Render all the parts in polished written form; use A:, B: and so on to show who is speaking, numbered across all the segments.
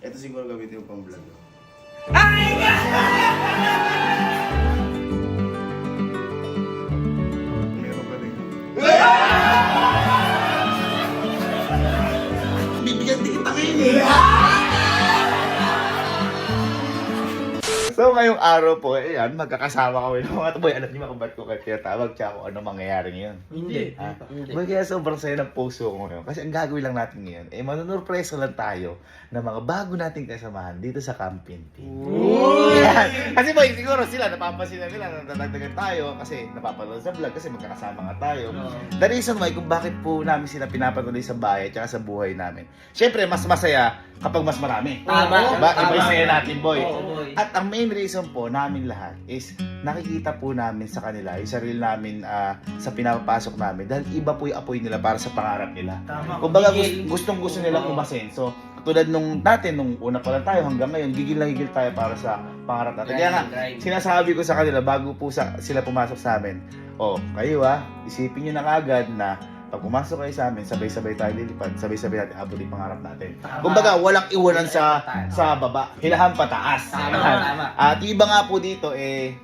A: Ito siguro gamitin mo pang vlog. Meron ka rin. Bibigyan din kita ngayon eh. So ngayong araw po, ayan, magkakasama kami ng mga boy. Alam niyo ba kung ba't ko kayo tinatawag tsaka kung ano mangyayari ngayon?
B: Hindi.
A: Ha? Boy, kaya sobrang saya ng puso ko ngayon. Kasi ang gagawin lang natin ngayon, manunurpresa lang tayo ng mga bago nating kasamahan dito sa Camping Team. Yan. Kasi boy, siguro sila, napapansin na nila, natagdagan tayo kasi napapanood sa vlog kasi magkakasama nga tayo. The reason why kung bakit po namin sila pinapatuloy sa bahay at sa buhay namin. Siyempre, mas masaya kapag mas marami.
B: Tama.
A: Diba? Iba yung saya natin, boy.
B: Oo, boy.
A: At ang main reason po namin lahat is nakikita po namin sa kanila yung sarili namin sa pinapapasok namin dahil iba po yung apoy nila para sa pangarap nila.
B: Tama.
A: Kumbaga gustong gusto nilang umasenso. Tulad nung una pa lang tayo hanggang ngayon, gigil na gigil tayo para sa pangarap natin. Kaya nga, sinasabi ko sa kanila bago po sila pumasok sa amin, kayo isipin nyo na agad na pag pumasok kayo sa amin, sabay-sabay tayo lilipad, sabay-sabay natin abot yung pangarap natin. Kumbaga, walang iwanan sa baba, hilahan pataas.
B: Tama.
A: At yung iba nga po dito,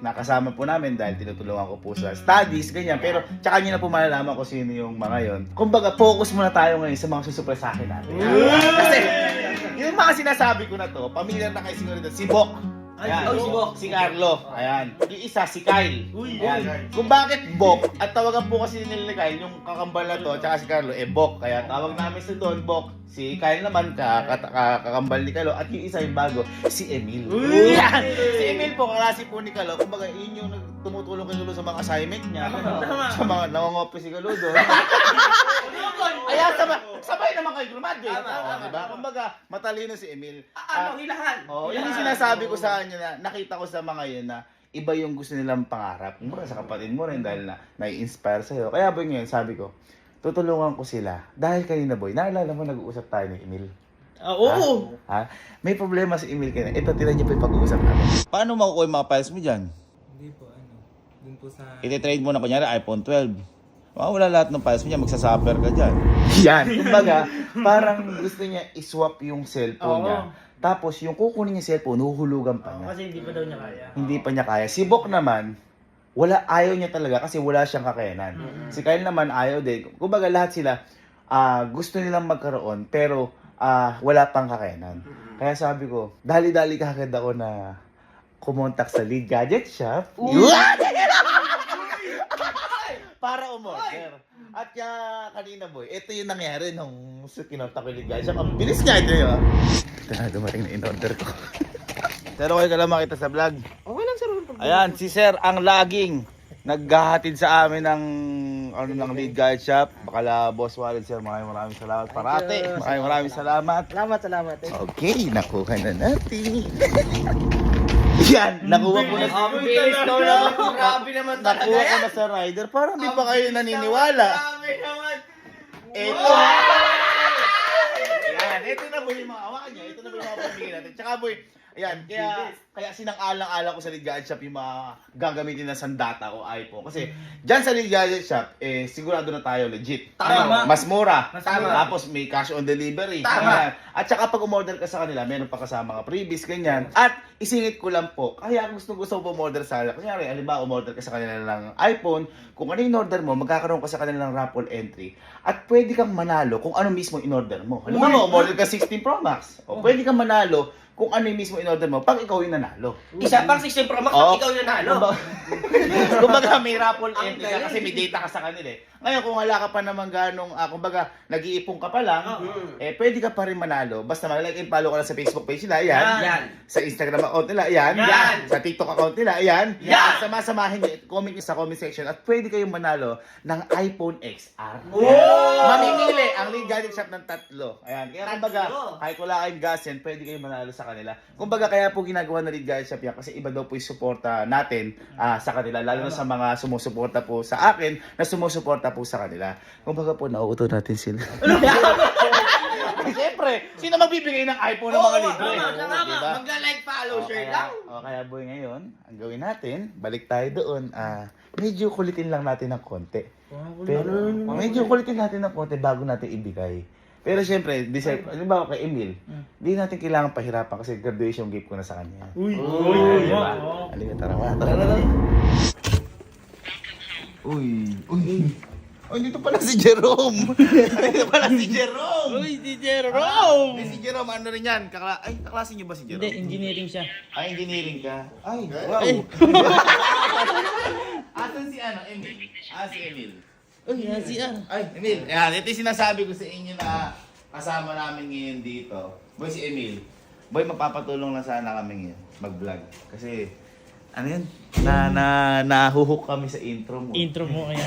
A: nakasama po namin dahil tinutulungan ko po sa studies, ganyan. Pero, tsaka nyo na po malalaman kung sino yung mga yon. Kumbaga, focus muna tayo ngayon sa mga susupresahin natin. Kasi, yung mga sinasabi ko na to, pamilyar na kayo siguro dito, si Bok. Ayan. Si Carlo. Ayan. Yung isa, si Kyle. Ayan. Kung bakit Bok, at tawagan po kasi nila ni Kyle, yung kakambal na to, at saka si Carlo, Bok. Kaya tawag namin si Don, Bok. Si Kyle naman, kakambal ni Carlo. At yung isa yung bago, si Emil. Ayan. Si Emil po, kalasi po ni Carlo. Kumbaga, yun yung tumutulong kay Lolo sa mga assignment niya. Sa mga nangangopi si Carlo doon. Ayan, sabay naman kayo graduate. Diba? Kumbaga, matalino si Emil.
B: Hilahan?
A: Yun yung sinasabi ko sa kanya na nakita ko sa mga yun na iba yung gusto nilang pangarap. Kumbaga sa kapatid mo rin dahil na nai-inspire sa'yo. Kaya boy ngayon, sabi ko, tutulungan ko sila. Dahil kanina boy, naalala mo nag-uusap tayo ni Emil.
B: Oo.
A: May problema si Emil kanina. Ito, tinan niyo po yung pag-uusap natin. Paano makukuha yung mga files mo dyan?
C: Hindi po, dun po sa...
A: Iti-trade mo na kunyari iPhone 12. Wala lahat ng files mo dyan, magsasuffer ka dyan. Yan. Kumbaga, parang gusto niya iswap yung cellphone niya. Tapos yung kukunin niya cellphone, huhulugan pa niya.
B: Kasi hindi pa daw niya kaya.
A: Hindi pa niya kaya. Si Bok naman, ayaw niya talaga kasi wala siyang kakayanan. Si Kyle naman ayaw din. Kumbaga lahat sila gusto nilang magkaroon pero wala pang kakayanan. Kaya sabi ko, dali-dali kagad ako na kumontak sa Lead Gadget Shop. Para umorder. At kanina boy, ito yung nangyari nung kinontak ko yung Lead Gadget Shop. Ang bilis niya ito yun. Ito na, dumating na in-order ko. Pero kayo ka lang makita sa vlog.
B: Okay lang, sir.
A: Ayan, si Sir ang laging naghahatid sa amin ng ng Lead Guide Shop. Bakala Boss Walid, Sir, maraming salamat parate. Maraming salamat.
B: Salamat.
A: Okay, nakuha na natin. Yan, nakuha ko na
B: Grabe naman talaga
A: nakuha ko
B: yan.
A: na sa rider. Parang di pa kayo naniniwala.
B: Grabe naman.
A: Ito. Yan, ito na boy yung mga awakan niya. Ito na boy yung mga pamigay natin. Tsaka boy, ayan, kaya sinang-alang-alang ko sa Lead Gadget Shop yung mga gagamitin na sandata o iPhone. Kasi dyan sa Lead Gadget Shop, sigurado na tayo legit.
B: Tama.
A: Mas mura.
B: Tama.
A: Tapos may cash on delivery.
B: Tama.
A: Ayan. At saka pag umorder ka sa kanila, meron pa kasama mga freebies, ganyan. At isingit ko lang po, kaya gusto ko umorder sa kanila. Kunyari, halimbawa, umorder ka sa kanila ng iPhone, kung ano yung order mo, magkakaroon ka sa kanila ng raffle entry. At pwede kang manalo kung ano mismo in-order mo. Halimbawa, umorder ka 16 Pro Max. O pwede kang manalo kung ano yung mismo in-order mo, pag ikaw yung nanalo.
B: Isa pang 16 Pro Max, ikaw yung nanalo.
A: Kumbaga may raffle entry ka kasi may data ka sa kanila eh. Ngayon kung wala ka pa naman ganong, kumbaga nag-iipon ka pa lang, pwede ka pa rin manalo. Basta like and follow ka lang sa Facebook page nila, yan. Sa Instagram account nila, yan. Sa TikTok account nila, yan. At sama-samahin nyo, comment nyo sa comment section at pwede kayong manalo ng iPhone XR. Mamimili ang Lead Gadget Shop ng 3. Ayan. Kaya kumbaga, kahit wala kayong gas yan, pwede kayong manalo sa kanila. Kumbaga kaya po ginagawa na Lead Gadget Shop yan kasi iba daw po yung suporta natin sa kanila. Lalo na sa mga sumusuporta po sa akin na sumusuporta po sa kanila. Kumbaga po, nauuto natin sila. Siyempre, sino magbibigay ng iPhone ng mga libre?
B: Tama. Magla-like, follow, share lang.
A: Kaya boy, ngayon, ang gawin natin, balik tayo doon. Medyo kulitin lang natin ng konti. Pero, medyo kulitin natin ng konti bago natin ibigay. Pero syempre, deserve, halimbawa kay Emil, hindi natin kailangan pahirapan kasi graduation gift ko na sa kanya.
C: Uy!
A: Diba? Halika, tara. Uy. Oh, dito pala si Jerome. Dito pala si Jerome.
D: Uy, si Jerome!
A: Si Jerome, ano rin yan? Kaklase niyo ba si
D: Hindi,
A: Jerome?
D: engineering siya.
A: Ay, engineering ka. Ay, wow. Asan si Emil? Si Emil.
D: Uy, CR.
A: Ay, Emil. Yan, ito yung sinasabi ko sa inyo na kasama namin ngayon dito. Boy, si Emil. Boy, mapapatulong na sana kami ngayon mag-vlog. Kasi, ano yun? Nahuhook kami sa intro mo.
D: Intro mo kaya.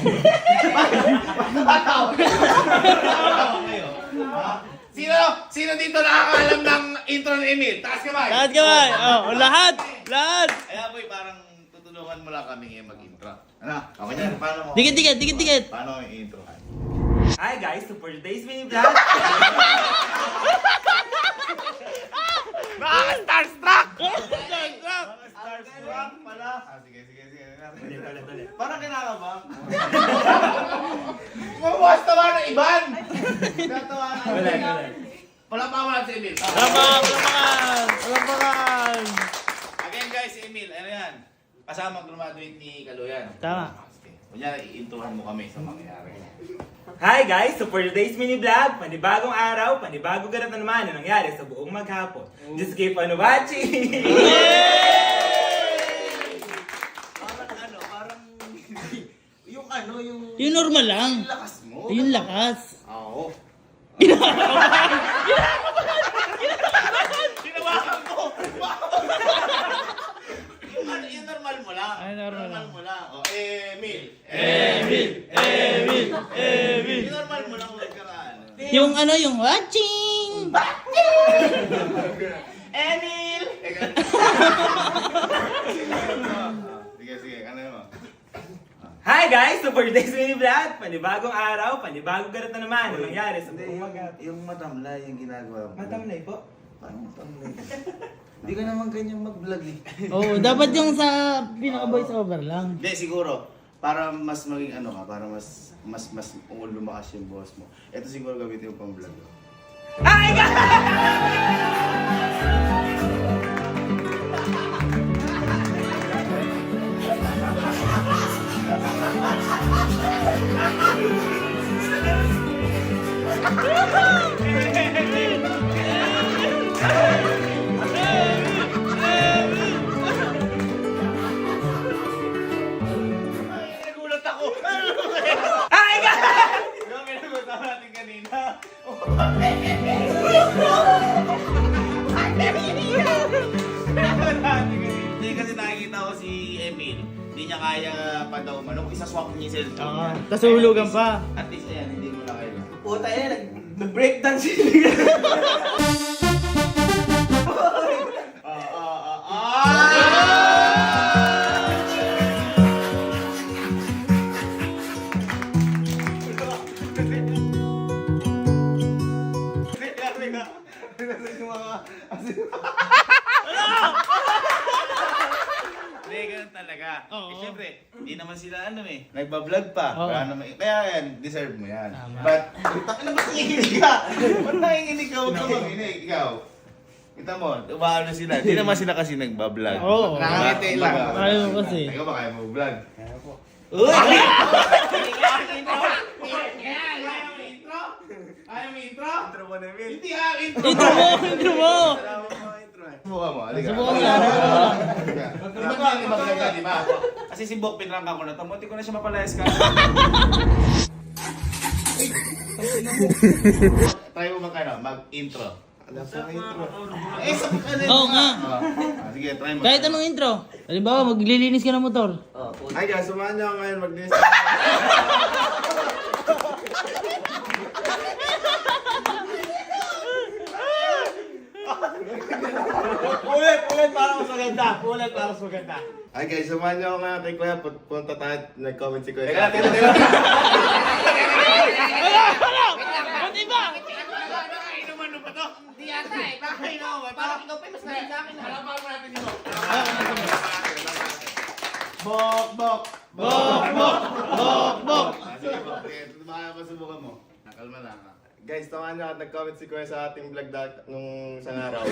A: Sino dito nakakaalam ng intro ni Emil? Taas kamay!
D: Lahat ka ba? Oh, lahat! Lahat!
A: Kaya boy, parang tutulungan mo lang kami ngayon mag-intro. Ano? Okay yan? Paano mo?
D: Dikit!
A: Paano yung intro?
C: Hi guys, so for today's mini vlog,
A: Starstruck pala. Sige. Parang kinakabang. Mabukas tawa ng iban! Natawa na. Palapakan natin si Emil.
D: Palapakan!
A: Again guys, si Emil, ano yan? Kasama graduate ni Kaluyan.
D: Tama.
A: Sige. Kunyari, iintuhan mo kami sa mangyayari.
C: Hi guys, so for today's mini vlog, panibagong araw, panibagong ganap na naman ang nangyari sa buong maghapon. Just keep on watching!
A: Parang
D: Yung normal lang.
A: lakas mo.
D: Yung lakas.
A: Oo. Yung normal mo lang.
D: Ay, normal lang.
A: mo lang. O, Emil. Yung normal mo lang huwag ka na ano.
D: Yung yung watching!
A: Emil! Sige, ano mo?
C: Hi guys, so for today's mini vlog, panibagong araw, panibagong ganap na naman ang nangyari sa buong maghapon.
A: Yung matamlay yung ginagawa mo.
C: Matamlay po.
A: Paano matamlay? Hindi ka naman ganyan mag-vlog eh.
D: Oo, dapat yung sa pinaka-voice over lang.
A: Hindi, siguro. Para mas maging ano ka, para mas lumakas yung boss mo. Ito siguro gamitin mo pang vlog.
C: Hi guys!
A: Nagulat ako!
C: Hi guys!
A: Yung pinagutan natin kanina. Hindi kasi nakikita ko si Emil. Hindi niya kaya pa daw manok. Isa-swap niya yung cellphone niya.
D: Tapos uhulugan pa.
A: At least ayan, hindi mo na kaya.
B: Puta yan, nag-breakdance siya.
A: Hindi, ganun talaga.
D: Oo.
A: Eh, syempre, hindi naman sila nagbablog pa.
D: Oo.
A: Kaya yan, deserve mo yan.
D: Tama.
A: But, ano ba nanginginig ka? Ba't nanginginig ka? Huwag ka manginig. Ikaw. Kita mo, umaano sila. Hindi naman sila kasi nagbablog.
D: Oo.
A: Nakangiti lang.
D: Ayaw mo kasi.
A: Ikaw ba kaya mo vlog?
B: Uy!
A: Ayaw mo intro? Intro mo na, Emil. Hindi intro.
D: Intro mo!
A: Subukan mo, halika.
D: Subukan mo, subukan.
A: Hindi mag-vlog ka, di ba? Kasi si Bok, pinrangka ko na ito. Munti ko na siya mapalayas ka. Try mo mag-intro. Alam sa intro. Eh, sabi ka
D: Oo nga.
A: Sige, try mo.
D: Kahit anong intro. Halimbawa, maglilinis ka ng motor.
E: Hi guys, samahan niyo ako ngayon mag-list.
B: Ulit para mas maganda.
E: Hi guys, samahan niyo ako ngayon kay Kuya. Punta tayo, nag-comment si Kuya.
A: Teka.
D: Pati ba?
B: Hindi yata eh. Parang ikaw pa mas nalala sa akin. Halapan mo natin dito.
A: Bok!
D: Bok!
A: Sige, Bok. Sige, masubukan mo. Nakalma lang.
E: Guys, tamaan nyo at nag-comment si Kuya sa ating vlog nung isang araw.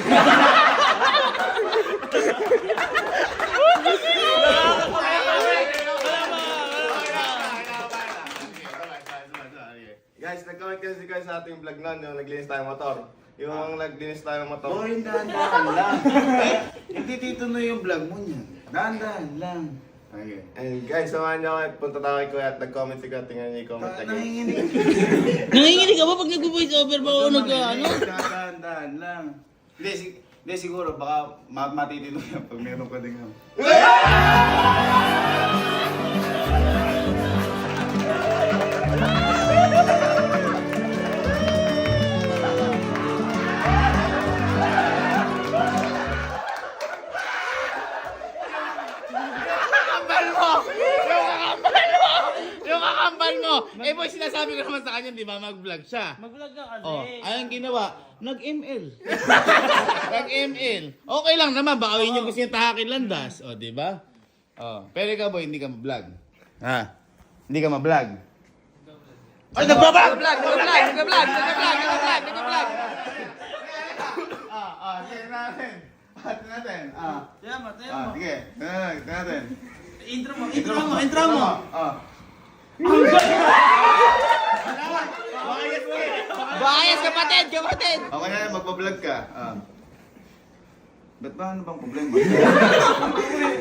E: Guys, nag-comment kasi si Kuya sa ating vlog nun, yung naglinis tayo ng motor. Yung naglinis tayo ng motor.
A: Boy, dahan-dahan lang. Hindi tituloy yung vlog mo niyan. Dahan-dahan lang. Okay.
E: And guys, samahan nyo at punta tayo kay Kuya at nag-comment si Kuya. Tingnan nyo yung comment again.
A: Nanginginig.
D: Nanginginig ka ba pag nag-voice over ba o ano?
A: Dahan-dahan lang. Hindi siguro, baka matitino yan pag meron ka din yan.
B: Yung kakambal mo! Eh boy, sinasabi ko naman sa kanya, di ba, mag-vlog siya.
D: Mag-vlog ka kasi.
B: Oh, ayun ginawa, nag-ML. Nag-ML. Okay lang naman, baka yun yung gusto niya tahakin landas. O, di ba? Oh, pero ikaw boy, hindi ka ma-vlog. Ha? Hindi ka ma-vlog. Ay, nagbablog! Nagbablog!
A: Sige natin. Pati natin.
D: Tama.
A: Sige. Natin.
D: Intro mo.
B: Bias, kapatid!
A: Okay na, magpa-vlog ka. Ba't ba ano bang problema?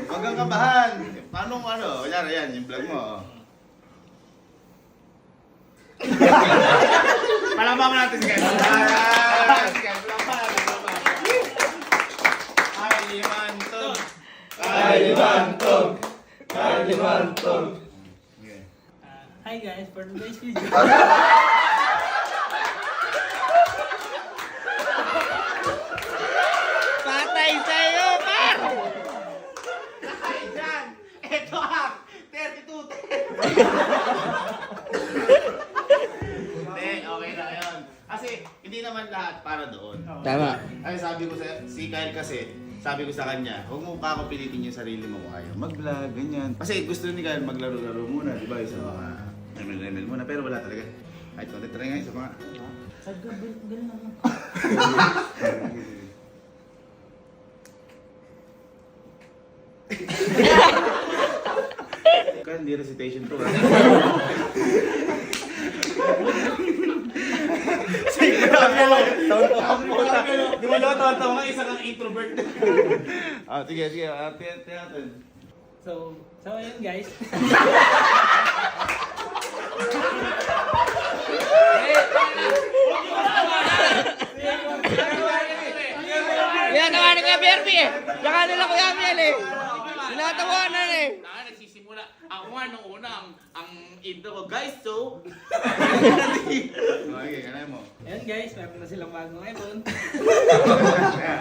A: Huwag kang kabahan. Paano ano? Kunyari yan, yung vlog mo. Palambang natin si Ken.
E: Kalimantong!
D: Hi guys, for today's video.
B: Patay sa'yo, par!
A: Ito ah! 32 Hindi, okay na yun. Kasi hindi naman lahat para doon.
B: Tama.
A: Ay, sabi ko si Kyle kasi, sabi ko sa kanya, huwag mo pa ako pilitin yung sarili mo kung ayaw. Mag-vlog, ganyan. Kasi gusto ni Kyle maglaro-laro muna, di ba? Sa mga ML muna, pero wala talaga. Kahit konti try nga sa mga...
D: Sagad, ganun ako.
A: Kyle, hindi recitation to.
B: Di mo naman tawa nga, isa kang introvert.
A: Sige, tingnan natin.
D: So ayun guys.
B: Ginagawa na kaya Berby eh. Saka nila Kuya Mel eh. Sinatawanan eh.
F: Nagsisimula. Ako nga nung una, ang intro ko, guys, so...
A: Okay, kanayin mo.
D: Ayun guys, meron na silang bagong iPhone.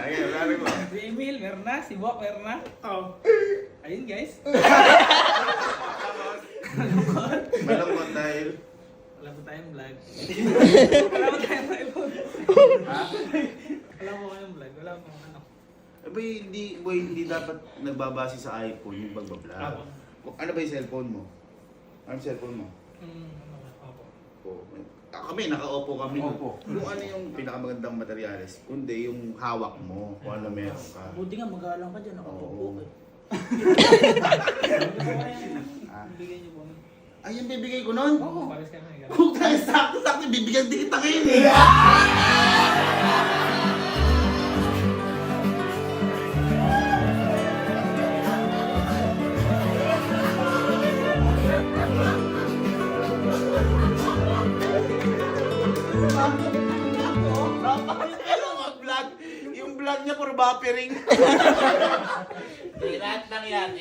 A: Ayan, wala mo.
D: Si Emil, meron na. Si Bok, meron na. Oh. Ayun guys.
A: Malungkot dahil...
D: Wala po tayong vlog. Wala po tayong iPhone.
A: Ha?
D: Wala po kayong vlog. Wala po ano.
A: Boy, hindi dapat nagbabase sa iPhone yung pagbablog. Ano ba yung cellphone mo? Ano yung cellphone mo?
D: Opo.
A: Kami, naka-Oppo kami.
E: Oppo.
A: Kung ano yung pinakamagandang materyales, kundi yung hawak mo, kung ano meron ka.
D: Buti nga magalang ka dyan. Nakapagpok eh. Bigay niyo po.
A: Ay, yung bibigay ko nun?
D: Oo. Pares kami.
A: Kung tayo sakto-sakto, bibigyan din kita kayo eh. Yung vlog niya puro buffering.
F: Lahat lang yan,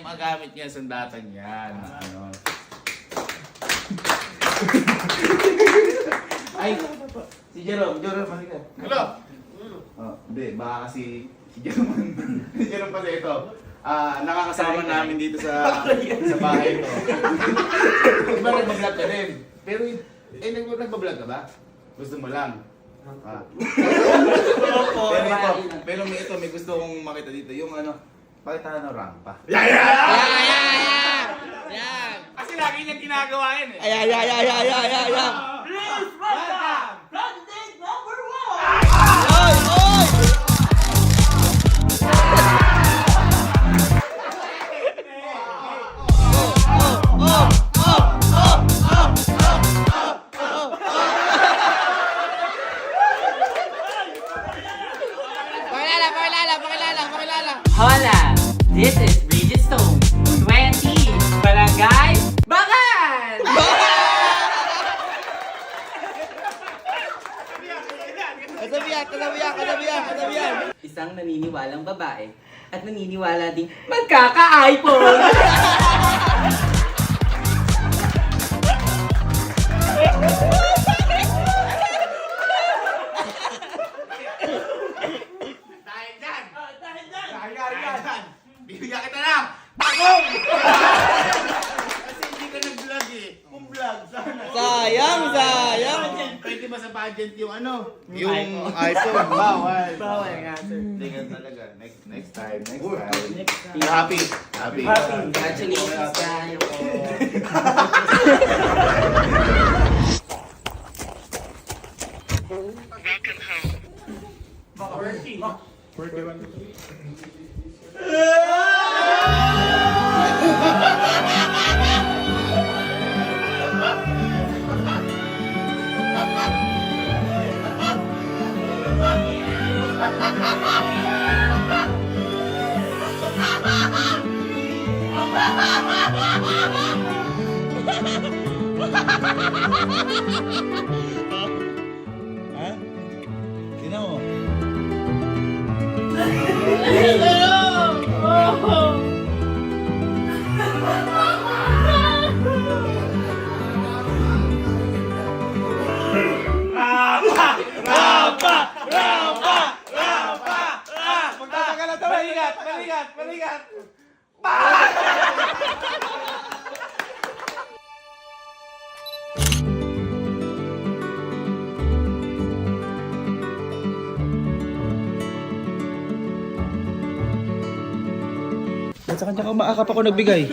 F: magamit niya sa sandatan yan.
A: Ano?
F: Ay, si Jerome, halika.
A: Hello? Hindi, baka kasi si Jerome. Si Jerome kasi ito. Nakakasama namin dito sa bahay ito. Diba nagbablog ka din? Pero, nagbablog ka ba? Gusto mo lang? Pero may gusto kong makita dito. Yung ano, pakita ng rampa.
B: Yan!
F: Kasi lagi niyang ginagawa yan eh.
B: Ayan!
D: Please, welcome!
B: Pakilala.
G: Hola! This is Bridget Stone, 20, Barangay Bakan!
B: Katabihan.
G: Isang naniniwalang babae at naniniwala ding magkaka-iPhone!
F: Dahil dyan! Bibigyan kita ng takong! Kasi hindi ka nag-vlog eh. Kung vlog, sana.
B: Sayang.
F: Pwede ba sa budget yung ano?
B: Yung iPhone, bawal.
D: Bawal nga, sir.
A: Hindi ka talaga. Next time. Happy.
G: Congratulations, guys!
B: Ha? Sino mo?
F: Balikat!
B: Ba't sa kanya ka umaakap ako nagbigay?